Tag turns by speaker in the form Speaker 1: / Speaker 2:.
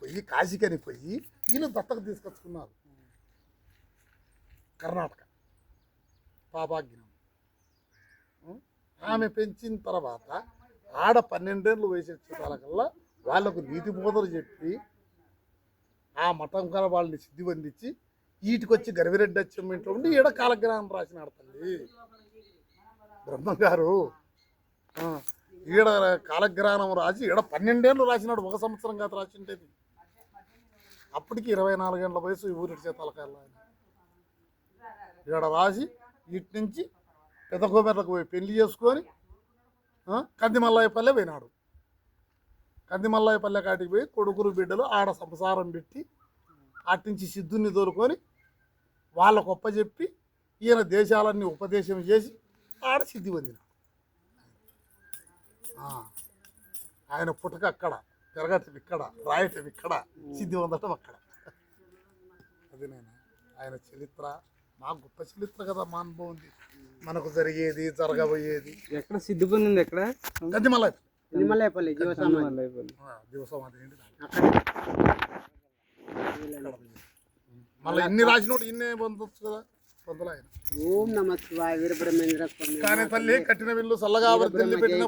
Speaker 1: పోయి కాశీకని పోయి వీళ్ళు దత్తకు తీసుకొచ్చుకున్నారు. కర్ణాటక పాపాగ్నం ఆమె పెంచిన తర్వాత ఆడ 12 ఏళ్ళు వయసు వచ్చేటాలకల్లా వాళ్ళకు నీతి బోధలు చెప్పి ఆ మఠం కల వాళ్ళని సిద్ధి బంధించి వీటికొచ్చి గర్విరెడ్డి అచ్చమ్మ ఇంట్లో ఉండి ఈడ కాలజ్ఞానం రాసినాడు తల్లి బ్రహ్మంగారు. ఈడ కాలజ్ఞానం రాసి ఈడ 12 ఏళ్ళు రాసినాడు, 1 సంవత్సరం కాదు రాసిండేది. అప్పటికి 24 ఏళ్ళ వయసు ఊరిటి చేతాలకాయలు ఆయన ఈడ రాసి వీటి నుంచి పెద్ద కోమెర్లకు పోయి పెళ్లి చేసుకొని కందిమల్లాయపల్లె పోయినాడు. కందిమల్లాయపల్లె కాటికి పోయి కొడుకులు బిడ్డలు ఆడ సంసారం పెట్టి అట్నుంచి సిద్ధుని తోలుకొని వాళ్ళకు ఒప్పచెప్పి ఈయన దేశాలన్నీ ఉపదేశం చేసి ఆడ సిద్ధి పొందినాడు. ఆయన పుట్టక అక్కడ, పెరగటం ఇక్కడ, రాయటం ఇక్కడ, సిద్ధి పొందటం అక్కడ. అది నేను ఆయన చరిత్ర మా గొప్ప చరిత్ర కదా. మా అనుభవం ఉంది, మనకు జరిగేది జరగబోయేది.
Speaker 2: ఎక్కడ సిద్ధి పొందింది? ఎక్కడ?
Speaker 3: కందిమల్లాయపల్లి
Speaker 1: దివసమాధి మళ్ళీ ఇన్ని రాసినోడు ఇన్నే పొందొచ్చు కదా, పొందలే ఆయన.
Speaker 3: ఓం నమ శివాయ వీరబ్రహ్మేంద్ర స్వామి.
Speaker 1: కానీ తల్లి కట్టిన విల్లు చల్లగా పెట్టిన